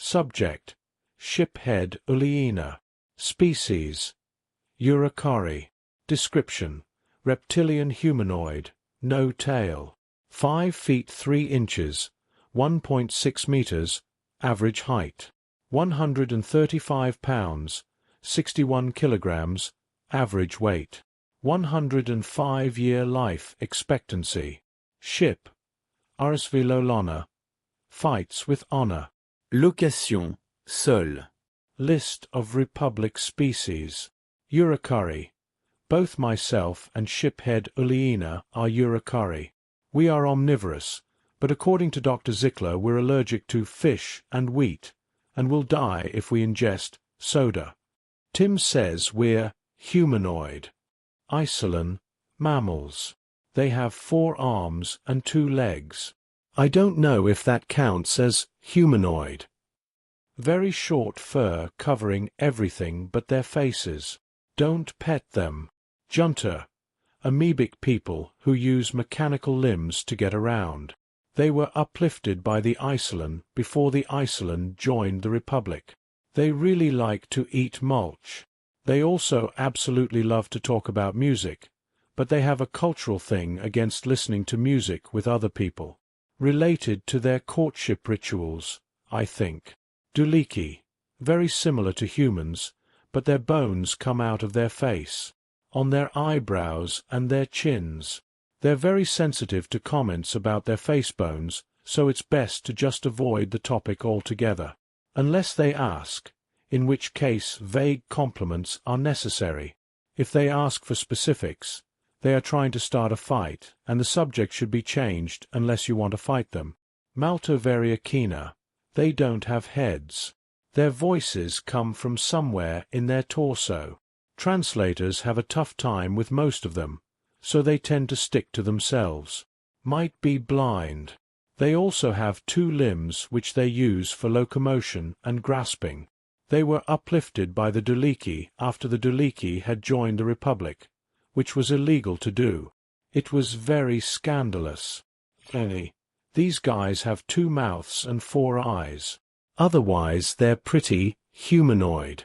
Subject: Shiphead Uliina. Species: Uricari. Description: reptilian humanoid, no tail. 5 feet 3 inches, 1.6 meters, average height. 135 pounds, 61 kilograms, average weight. 105-year life expectancy. Ship: HFY Stories. Fights with honor. Location: seul. List of Republic species. Uricari. Both myself and Shiphead Uliina are Uricari. We are omnivorous, but according to Dr. Zickler we're allergic to fish and wheat, and will die if we ingest soda. Tim says we're humanoid. Isolin, mammals. They have 4 arms and 2 legs. I don't know if that counts as humanoid. Very short fur covering everything but their faces. Don't pet them. Junta. Amoebic people who use mechanical limbs to get around. They were uplifted by the Isolin before the Isolin joined the Republic. They really like to eat mulch. They also absolutely love to talk about music, but they have a cultural thing against listening to music with other people. Related to their courtship rituals, I think. Duliki. Very similar to humans, but their bones come out of their face, on their eyebrows and their chins. They're very sensitive to comments about their face bones, so it's best to just avoid the topic altogether. Unless they ask, in which case vague compliments are necessary. If they ask for specifics, they are trying to start a fight, and the subject should be changed unless you want to fight them. Malta variacina. They don't have heads. Their voices come from somewhere in their torso. Translators have a tough time with most of them, so they tend to stick to themselves. Might be blind. They also have 2 limbs which they use for locomotion and grasping. They were uplifted by the Duliki after the Duliki had joined the Republic, which was illegal to do. It was very scandalous. These guys have 2 mouths and 4 eyes. Otherwise they're pretty humanoid.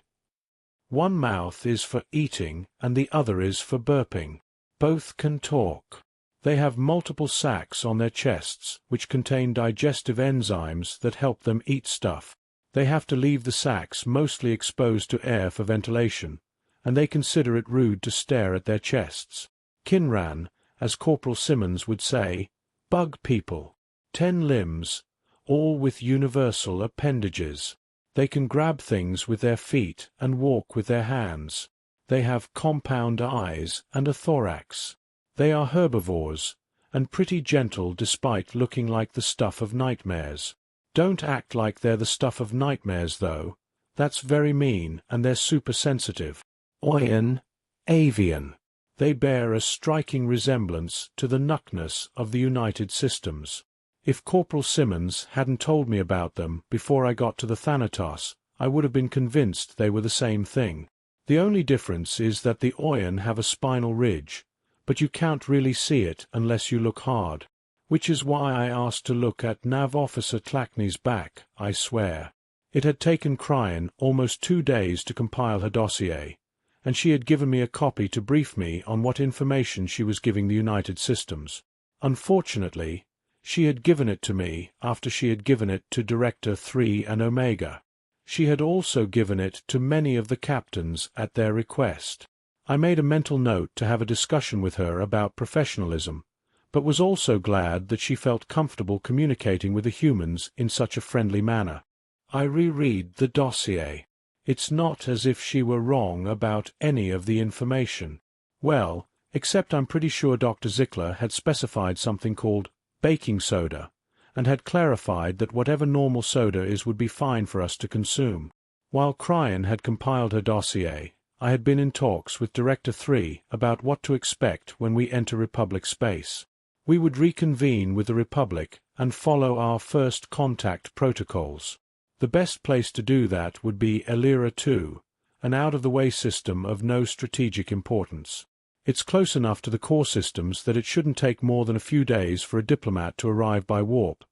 One mouth is for eating and the other is for burping. Both can talk. They have multiple sacs on their chests which contain digestive enzymes that help them eat stuff. They have to leave the sacs mostly exposed to air for ventilation, and they consider it rude to stare at their chests. Kinran, as Corporal Simmons would say, bug people. 10 limbs, all with universal appendages. They can grab things with their feet and walk with their hands. They have compound eyes and a thorax. They are herbivores, and pretty gentle despite looking like the stuff of nightmares. Don't act like they're the stuff of nightmares though. That's very mean, and they're super sensitive. Oyan, avian. They bear a striking resemblance to the Nuckness of the United Systems. If Corporal Simmons hadn't told me about them before I got to the Thanatos, I would have been convinced they were the same thing. The only difference is that the Oyan have a spinal ridge, but you can't really see it unless you look hard, which is why I asked to look at Nav Officer Tlackney's back, I swear. It had taken Cryan almost 2 days to compile her dossier, and she had given me a copy to brief me on what information she was giving the United Systems. Unfortunately, she had given it to me after she had given it to Director 3 and Omega. She had also given it to many of the captains at their request. I made a mental note to have a discussion with her about professionalism, but was also glad that she felt comfortable communicating with the humans in such a friendly manner. I reread the dossier. It's not as if she were wrong about any of the information. Well, except I'm pretty sure Dr. Zickler had specified something called baking soda, and had clarified that whatever normal soda is would be fine for us to consume. While Cryan had compiled her dossier, I had been in talks with Director 3 about what to expect when we enter Republic space. We would reconvene with the Republic and follow our first contact protocols. The best place to do that would be Elira 2, an out-of-the-way system of no strategic importance. It's close enough to the core systems that it shouldn't take more than a few days for a diplomat to arrive by warp,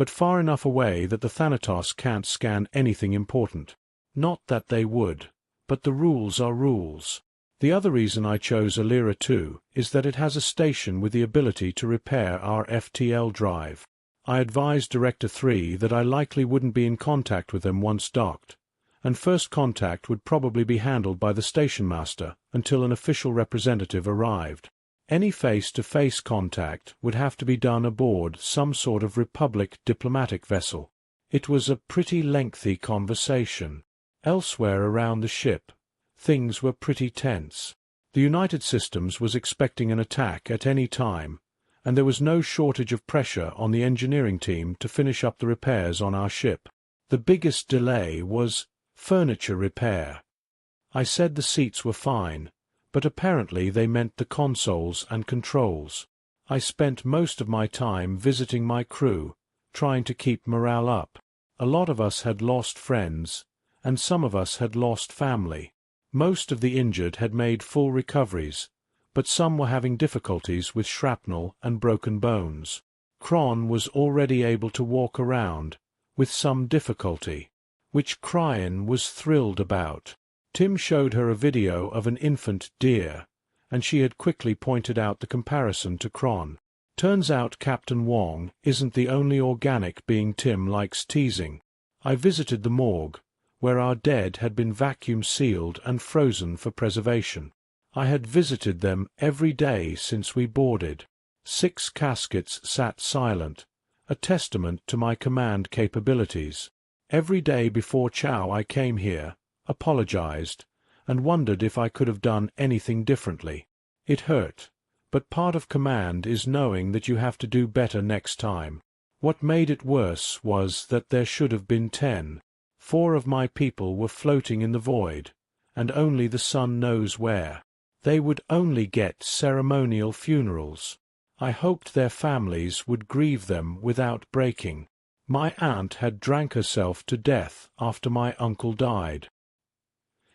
but far enough away that the Thanatos can't scan anything important. Not that they would, but the rules are rules. The other reason I chose Alira 2 is that it has a station with the ability to repair our FTL drive. I advised Director 3 that I likely wouldn't be in contact with them once docked, and first contact would probably be handled by the station master until an official representative arrived. Any face-to-face contact would have to be done aboard some sort of Republic diplomatic vessel. It was a pretty lengthy conversation. Elsewhere around the ship, things were pretty tense. The United Systems was expecting an attack at any time, and there was no shortage of pressure on the engineering team to finish up the repairs on our ship. The biggest delay was furniture repair. I said the seats were fine, but apparently they meant the consoles and controls. I spent most of my time visiting my crew, trying to keep morale up. A lot of us had lost friends, and some of us had lost family. Most of the injured had made full recoveries, but some were having difficulties with shrapnel and broken bones. Kron was already able to walk around, with some difficulty, which Cryan was thrilled about. Tim showed her a video of an infant deer, and she had quickly pointed out the comparison to Kron. Turns out Captain Wong isn't the only organic being Tim likes teasing. I visited the morgue, where our dead had been vacuum-sealed and frozen for preservation. I had visited them every day since we boarded. 6 caskets sat silent, a testament to my command capabilities. Every day before chow I came here, apologized, and wondered if I could have done anything differently. It hurt, but part of command is knowing that you have to do better next time. What made it worse was that there should have been 10. 4 of my people were floating in the void, and only the sun knows where. They would only get ceremonial funerals. I hoped their families would grieve them without breaking. My aunt had drank herself to death after my uncle died.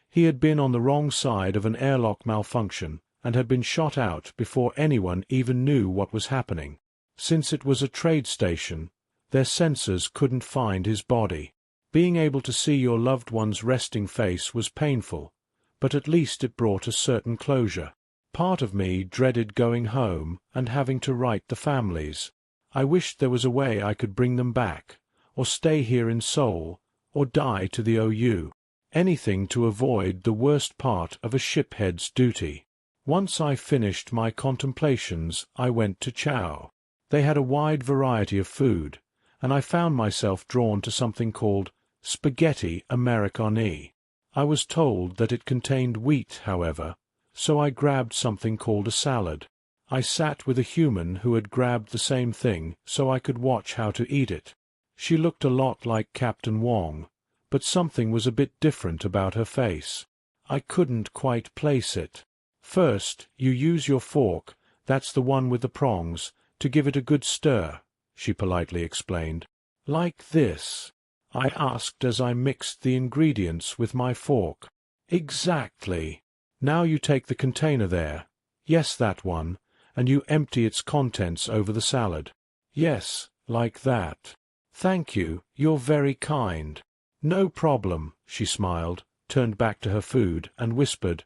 He had been on the wrong side of an airlock malfunction and had been shot out before anyone even knew what was happening. Since it was a trade station, their sensors couldn't find his body. Being able to see your loved one's resting face was painful, but at least it brought a certain closure. Part of me dreaded going home and having to write the families. I wished there was a way I could bring them back, or stay here in Seoul, or die to the OU. Anything to avoid the worst part of a shiphead's duty. Once I finished my contemplations, I went to chow. They had a wide variety of food, and I found myself drawn to something called spaghetti Americani. I was told that it contained wheat, however, so I grabbed something called a salad. I sat with a human who had grabbed the same thing so I could watch how to eat it. She looked a lot like Captain Wong, but something was a bit different about her face. I couldn't quite place it. First, you use your fork, that's the one with the prongs, to give it a good stir, she politely explained. Like this, I asked as I mixed the ingredients with my fork. Exactly. Now you take the container there. Yes, that one, and you empty its contents over the salad. Yes, like that. Thank you, you're very kind. No problem, she smiled, turned back to her food, and whispered,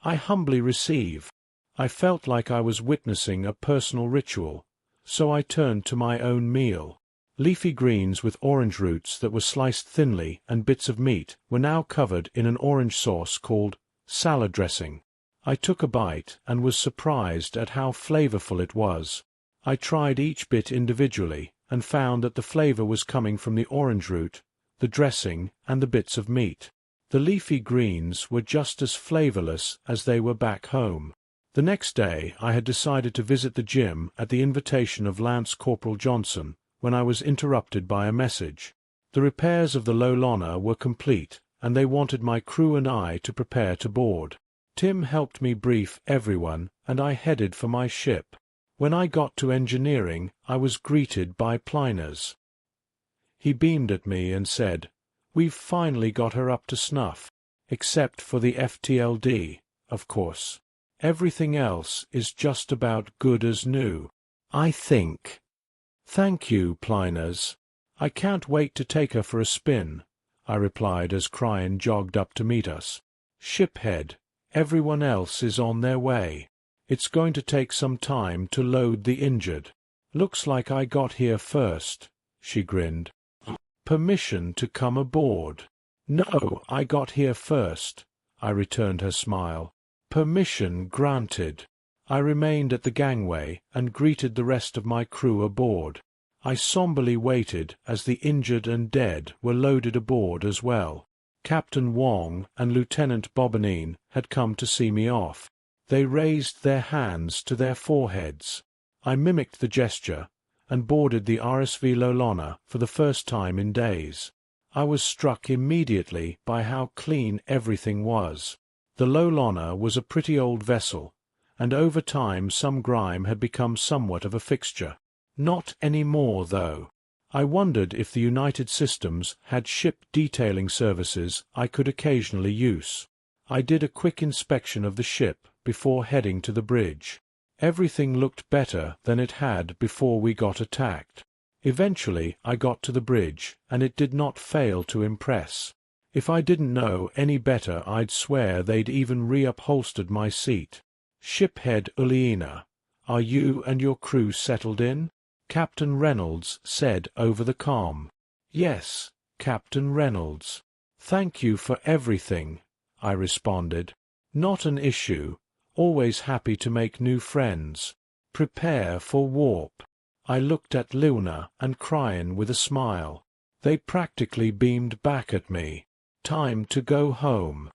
I humbly receive. I felt like I was witnessing a personal ritual, so I turned to my own meal. Leafy greens with orange roots that were sliced thinly and bits of meat were now covered in an orange sauce called salad dressing. I took a bite and was surprised at how flavorful it was. I tried each bit individually and found that the flavor was coming from the orange root, the dressing, and the bits of meat. The leafy greens were just as flavorless as they were back home. The next day I had decided to visit the gym at the invitation of Lance Corporal Johnson when I was interrupted by a message. The repairs of the Lolona were complete, and they wanted my crew and I to prepare to board. Tim helped me brief everyone, and I headed for my ship. When I got to engineering, I was greeted by Pliners. He beamed at me and said, We've finally got her up to snuff, except for the FTLD, of course. Everything else is just about good as new, I think. Thank you, Pliners. I can't wait to take her for a spin, I replied as Cryan jogged up to meet us. Shiphead, everyone else is on their way. It's going to take some time to load the injured. Looks like I got here first, she grinned. Permission to come aboard. No, I got here first, I returned her smile. Permission granted. I remained at the gangway and greeted the rest of my crew aboard. I somberly waited as the injured and dead were loaded aboard as well. Captain Wong and Lieutenant Bobanine had come to see me off. They raised their hands to their foreheads. I mimicked the gesture and boarded the RSV Lolona for the first time in days. I was struck immediately by how clean everything was. The Lolona was a pretty old vessel, and over time some grime had become somewhat of a fixture. Not any more, though. I wondered if the United Systems had ship detailing services I could occasionally use. I did a quick inspection of the ship before heading to the bridge. Everything looked better than it had before we got attacked. Eventually I got to the bridge, and it did not fail to impress. If I didn't know any better, I'd swear they'd even reupholstered my seat. Shiphead Uliena, are you and your crew settled in? Captain Reynolds said over the comm. Yes, Captain Reynolds. Thank you for everything, I responded. Not an issue. Always happy to make new friends. Prepare for warp. I looked at Luna and Cryan with a smile. They practically beamed back at me. Time to go home.